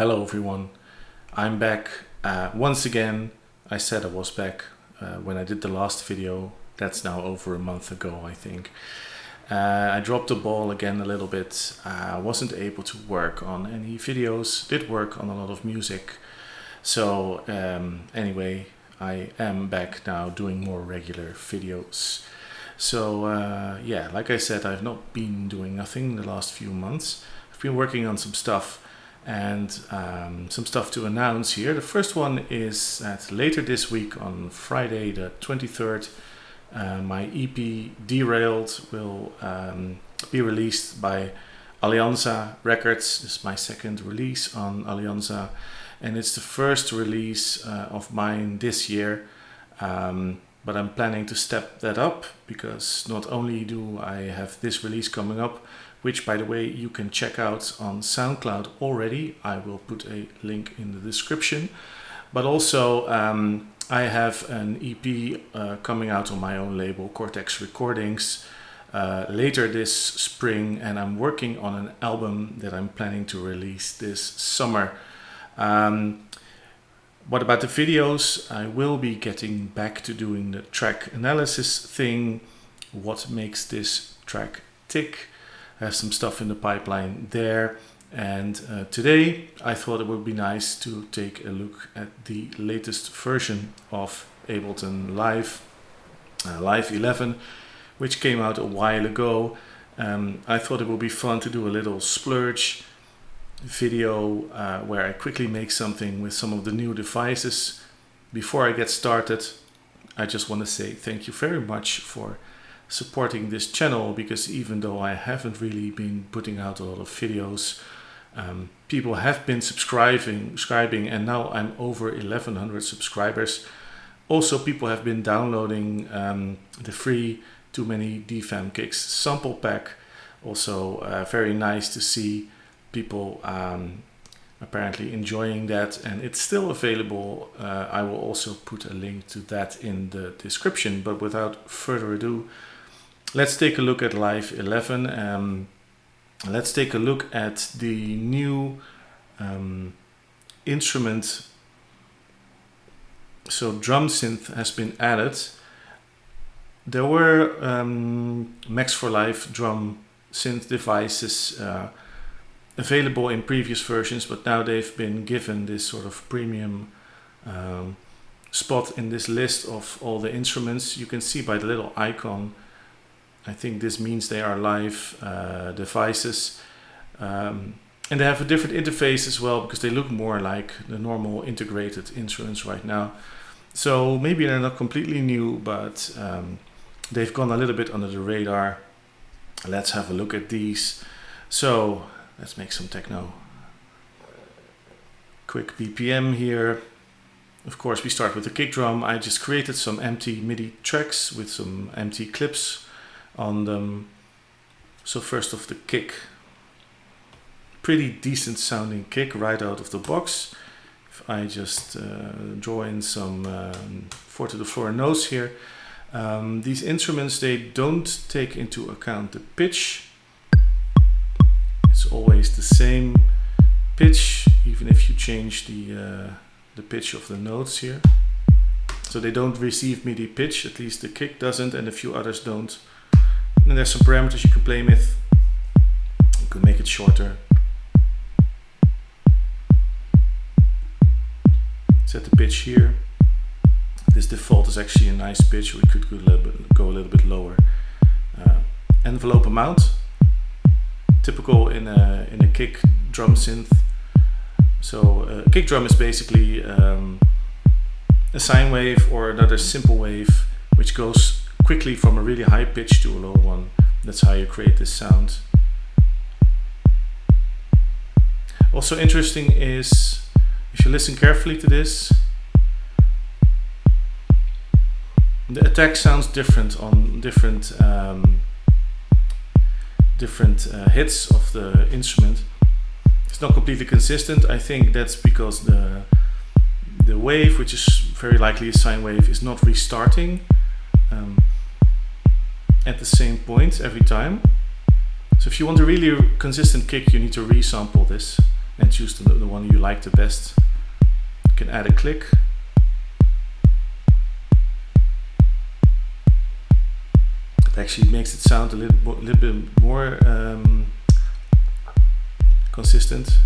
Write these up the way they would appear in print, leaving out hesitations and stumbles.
Hello everyone, I'm back once again. I said I was back when I did the last video. That's now over a month ago, I think. I dropped the ball again a little bit. I wasn't able to work on any videos, did work on a lot of music. So anyway, I am back now doing more regular videos. So yeah, like I said, I've not been doing nothing the last few months. I've been working on some stuff and some stuff to announce here. The first one is that later this week on Friday the 23rd, my EP Derailed will be released by Alianza Records. This is my second release on Alianza, and it's the first release of mine this year. But I'm planning to step that up because not only do I have this release coming up, which by the way you can check out on SoundCloud already. I will put a link in the description. But also I have an EP coming out on my own label, Cortex Recordings, later this spring, and I'm working on an album that I'm planning to release this summer. What about the videos? I will be getting back to doing the track analysis thing. What makes this track tick? I have some stuff in the pipeline there. And today I thought it would be nice to take a look at the latest version of Ableton Live 11, which came out a while ago. I thought it would be fun to do a little splurge video where I quickly make something with some of the new devices. Before I get started, I just want to say thank you very much for supporting this channel, because even though I haven't really been putting out a lot of videos, people have been subscribing, and now I'm over 1100 subscribers. Also, people have been downloading the free Too Many DFAM Kicks sample pack. Also very nice to see people apparently enjoying that, and it's still available. I will also put a link to that in the description, but without further ado, let's take a look at Live 11. Let's take a look at the new instrument. So drum synth has been added. There were Max for Live drum synth devices available in previous versions, but now they've been given this sort of premium spot in this list of all the instruments. You can see by the little icon, I think this means they are live devices, and they have a different interface as well, because they look more like the normal integrated instruments right now. So maybe they're not completely new, but they've gone a little bit under the radar. Let's have a look at these. So let's make some techno. Quick BPM here. Of course, we start with the kick drum. I just created some empty MIDI tracks with some empty clips on them. So first off, the kick. Pretty decent sounding kick right out of the box. If I just draw in some 4-to-the-floor notes here. These instruments, they don't take into account the pitch. It's always the same pitch, even if you change the pitch of the notes here. So they don't receive MIDI pitch, at least the kick doesn't, and a few others don't. And there's some parameters you can play with. You can make it shorter. Set the pitch here. This default is actually a nice pitch. We could go a little bit lower. Envelope amount, typical in a kick drum synth. So a kick drum is basically a sine wave or another simple wave, which goes quickly from a really high pitch to a low one. That's how you create this sound. Also interesting is, if you listen carefully to this, the attack sounds different on different hits of the instrument. It's not completely consistent. I think that's because the wave, which is very likely a sine wave, is not restarting at the same point every time. So if you want a really consistent kick, you need to resample this. and choose the one you like the best. You can add a click. It actually makes it sound a little bit more consistent.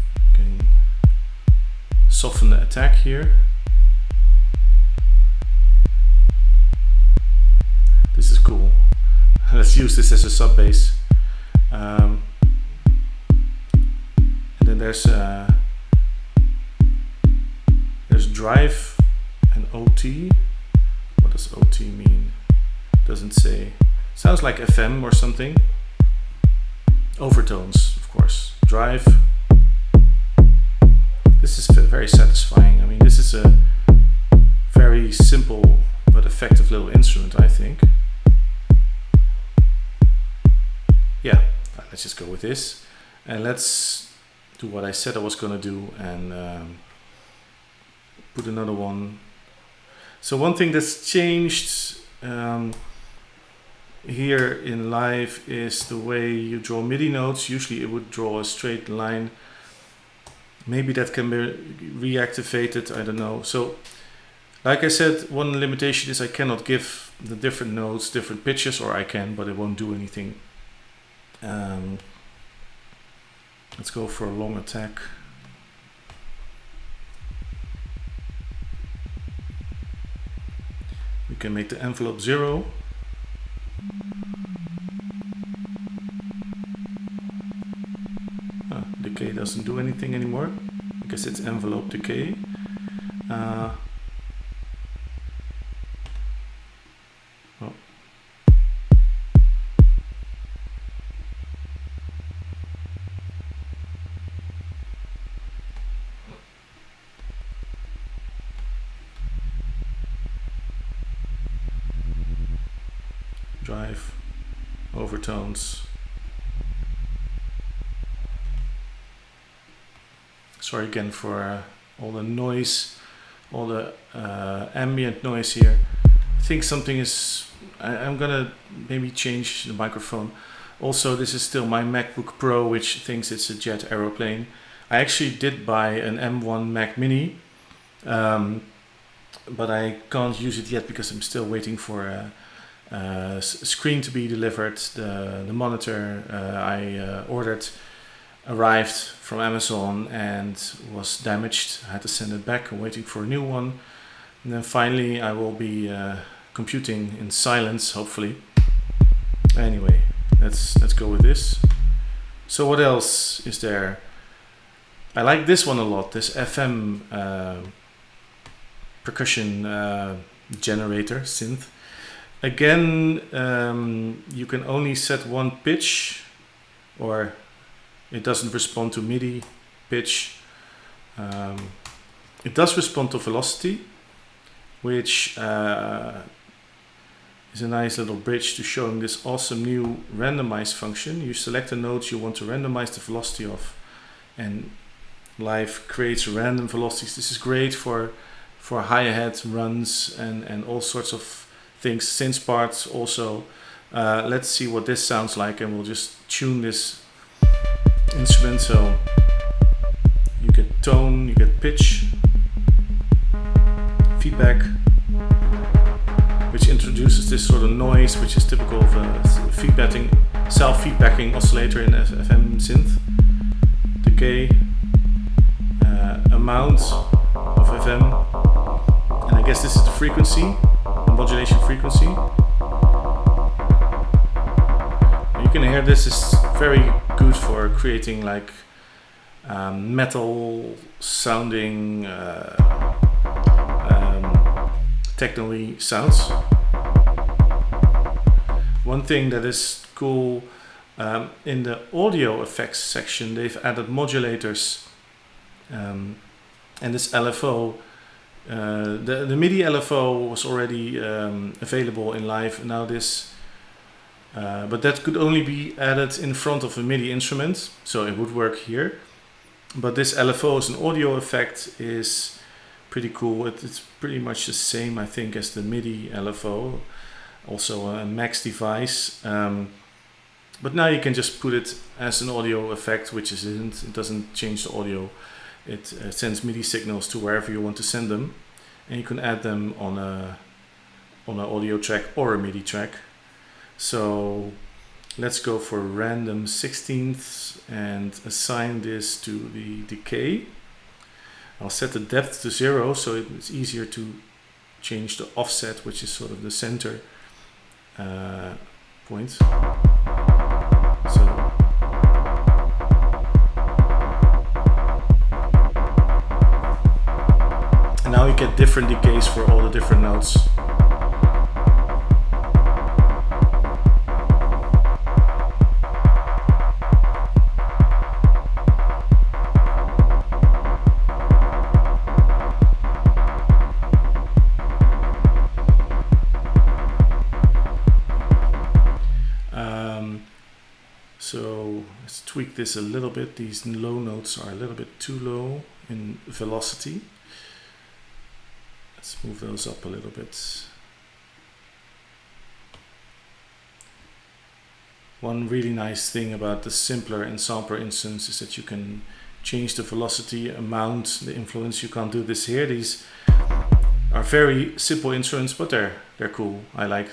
You can soften the attack here. This is cool. Let's use this as a sub bass. And then there's drive and OT. What does OT mean? Doesn't say. Sounds like FM or something. Overtones, of course. Drive. This is very satisfying. I mean, this is a very simple but effective little instrument, I think. Yeah, let's just go with this. And let's do what I said I was going to do and put another one. So one thing that's changed here in live is the way you draw MIDI notes. Usually it would draw a straight line. Maybe that can be reactivated, I don't know. So like I said, one limitation is I cannot give the different notes different pitches, or I can, but it won't do anything. Let's go for a long attack. We can make the envelope 0. Decay doesn't do anything anymore because it's envelope decay. Oh. Drive, overtones. Sorry again for all the noise, all the ambient noise here. I think something is, I'm gonna maybe change the microphone. Also, this is still my MacBook Pro, which thinks it's a jet aeroplane. I actually did buy an M1 Mac Mini, but I can't use it yet because I'm still waiting for a screen to be delivered. The monitor I ordered arrived from Amazon and was damaged. I had to send it back. I'm waiting for a new one, and then finally I will be computing in silence, hopefully. Anyway, let's go with this. So what else is there? I like this one a lot, this FM percussion generator synth. Again, you can only set one pitch, or it doesn't respond to MIDI pitch. It does respond to velocity, which is a nice little bridge to showing this awesome new randomize function. You select the notes you want to randomize the velocity of, and Live creates random velocities. This is great for hi-hat runs and all sorts of things, synth parts also. Let's see what this sounds like, and we'll just tune this instrument. So you get tone, you get pitch, feedback, which introduces this sort of noise, which is typical of a self-feedbacking oscillator in FM synth. Decay, amount of FM, and I guess this is the frequency, the modulation frequency. You can hear this is very good for creating like metal sounding techno-y sounds. One thing that is cool, in the audio effects section they've added modulators, and this LFO, the MIDI LFO was already available in Live. Now this, but that could only be added in front of a MIDI instrument, so it would work here. But this LFO as an audio effect is pretty cool. It's pretty much the same, I think, as the MIDI LFO, also a Max device. But now you can just put it as an audio effect, which isn't. It doesn't change the audio. It sends MIDI signals to wherever you want to send them, and you can add them on an audio track or a MIDI track. So let's go for random 16ths and assign this to the decay. I'll set the depth to 0, so it's easier to change the offset, which is sort of the center point. So and now you get different decays for all the different notes. So let's tweak this a little bit. These low notes are a little bit too low in velocity. Let's move those up a little bit. One really nice thing about the simpler and sampler instance is that you can change the velocity, amount, the influence. You can't do this here. These are very simple instruments, but they're cool. I like.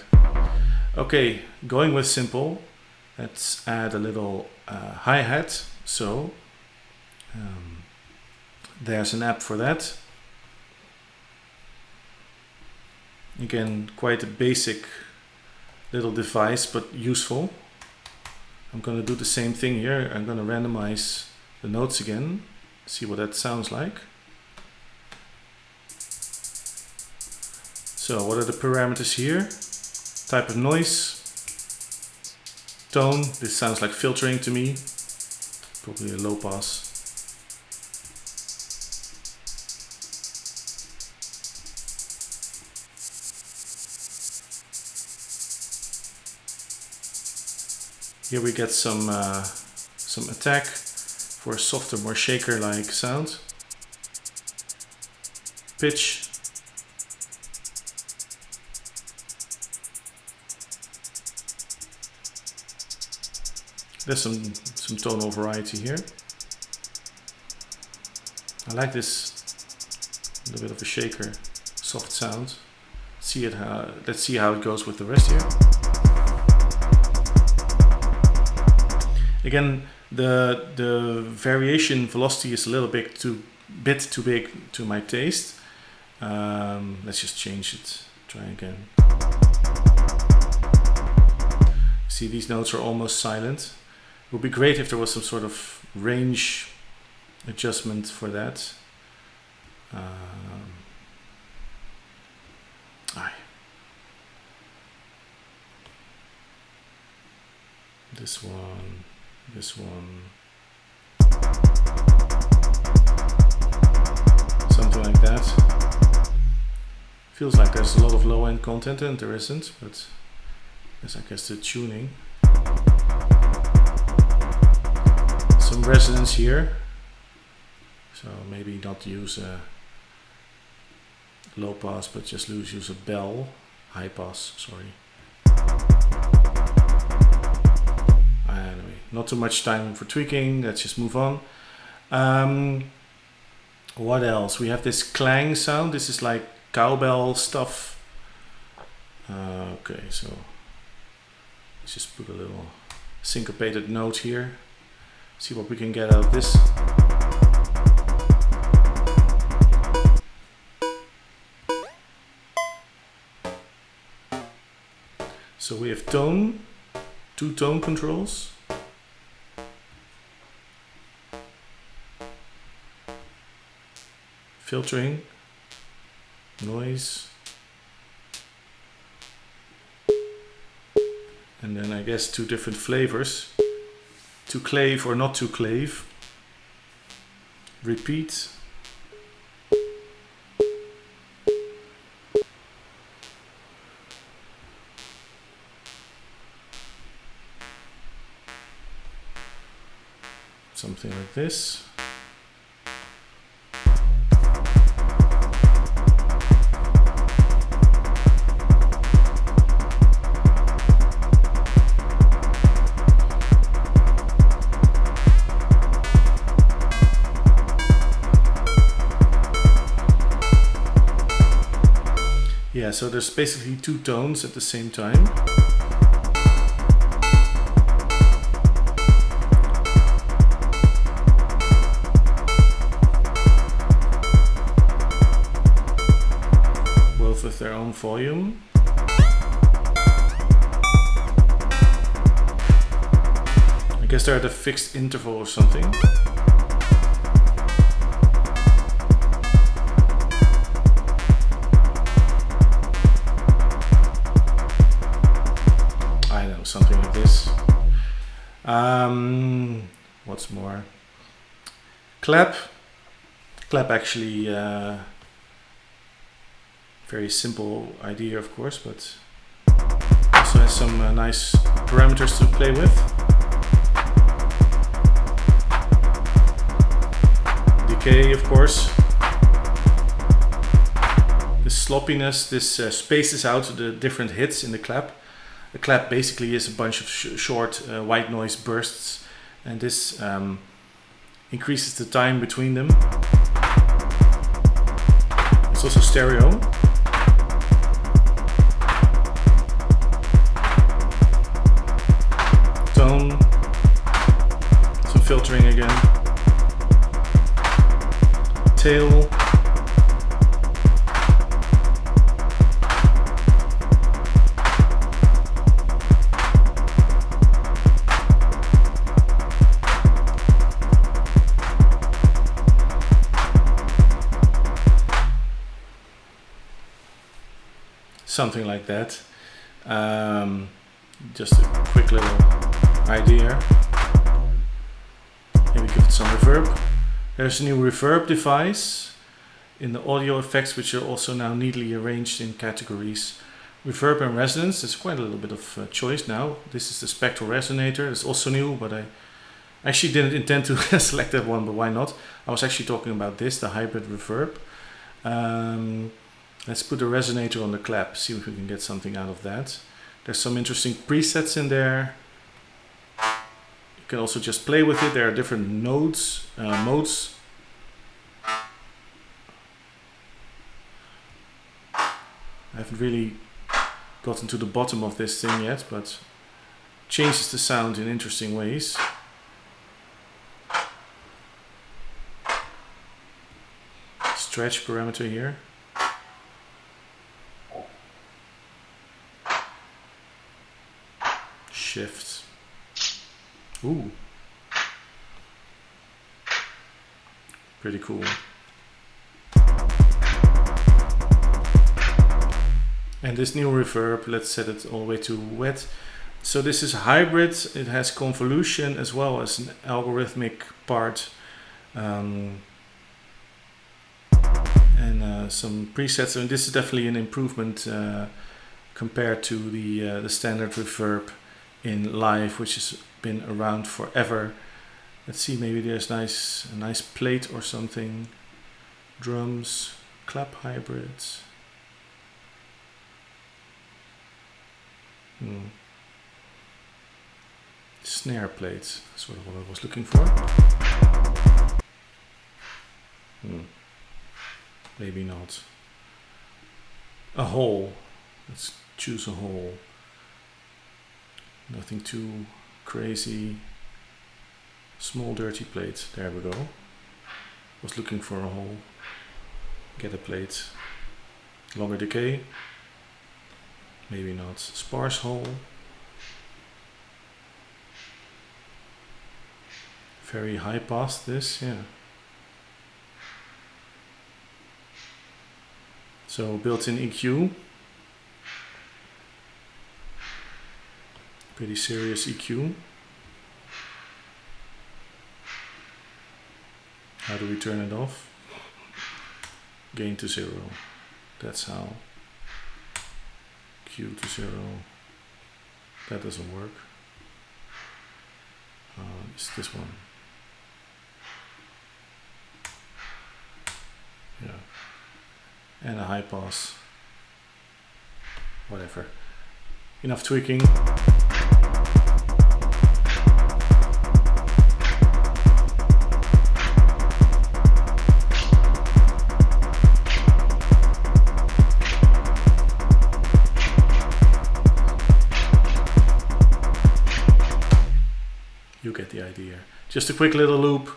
Okay, going with simple. Let's add a little hi-hat. So there's an app for that. Again, quite a basic little device, but useful. I'm going to do the same thing here. I'm going to randomize the notes again, see what that sounds like. So what are the parameters here? Type of noise. Tone, this sounds like filtering to me, probably a low pass. Here we get some attack for a softer, more shaker-like sound. Pitch. There's some tonal variety here. I like this little bit of a shaker, soft sound. Let's see how it goes with the rest here. Again, the variation velocity is a little bit too big to my taste. Let's just change it. Try again. See, these notes are almost silent. It would be great if there was some sort of range adjustment for that. This one. Something like that. Feels like there's a lot of low-end content and there isn't, but that's, I guess, the tuning. Some resonance here, so maybe not use a low pass, but just use a bell, high pass, sorry. Anyway, not too much time for tweaking, let's just move on. What else? We have this clang sound, this is like cowbell stuff. Okay, so let's just put a little syncopated note here. See what we can get out of this. So we have tone, 2 tone controls. Filtering, noise. And then I guess 2 different flavors. To clave or not to clave. Repeat. Something like this. Yeah, so there's basically two tones at the same time. Both with their own volume. I guess they're at a fixed interval or something. I know, something like this. What's more? Clap. Clap actually, very simple idea of course, but also has some nice parameters to play with. Decay, of course. This sloppiness, this spaces out the different hits in the clap. The clap basically is a bunch of short white noise bursts, and this increases the time between them. It's also stereo. Tone, some filtering again. Tail. Something like that. Just a quick little idea. Maybe give it some reverb. There's a new reverb device in the audio effects, which are also now neatly arranged in categories. Reverb and resonance, there's quite a little bit of choice now. This is the spectral resonator, it's also new, but I actually didn't intend to select that one, but why not? I was actually talking about this, the hybrid reverb. Let's put a resonator on the clap, see if we can get something out of that. There's some interesting presets in there. You can also just play with it. There are different modes. I haven't really gotten to the bottom of this thing yet, but changes the sound in interesting ways. Stretch parameter here. Shift. Ooh. Pretty cool. And this new reverb, let's set it all the way to wet. So this is hybrid, it has convolution as well as an algorithmic part. And some presets, and this is definitely an improvement compared to the standard reverb in live, which has been around forever. Let's see, maybe there's a nice plate or something. Drums, clap hybrids. Snare plates, that's what I was looking for. Maybe not. A hole, let's choose a hole. Nothing too crazy. Small dirty plate, there we go. Was looking for a hole. Get a plate. Longer decay. Maybe not. Sparse hole. Very high pass this, yeah. So built-in EQ. Pretty serious EQ. How do we turn it off? Gain to 0. That's how. Q to 0. That doesn't work. It's this one. Yeah. And a high pass. Whatever. Enough tweaking. idea. Just a quick little loop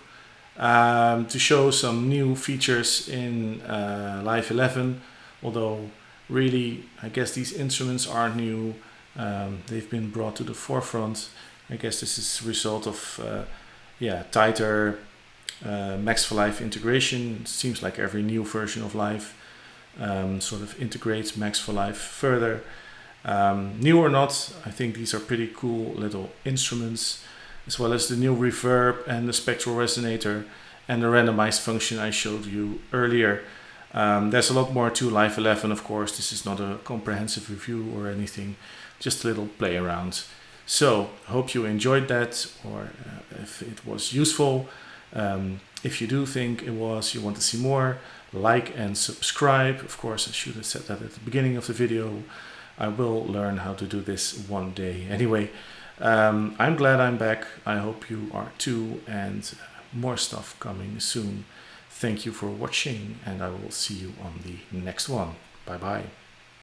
to show some new features in Live 11, although really I guess these instruments aren't new. They've been brought to the forefront. I guess this is a result of tighter Max for Live integration. It seems like every new version of Live sort of integrates Max for Live further. New or not, I think these are pretty cool little instruments, as well as the new reverb and the spectral resonator and the randomized function I showed you earlier. There's a lot more to Live 11, of course. This is not a comprehensive review or anything, just a little play around. So, hope you enjoyed that, or if it was useful. If you do think it was, you want to see more, like and subscribe. Of course, I should have said that at the beginning of the video. I will learn how to do this one day. Anyway, I'm glad I'm back. I hope you are too, and more stuff coming soon. Thank you for watching, and I will see you on the next one. Bye bye.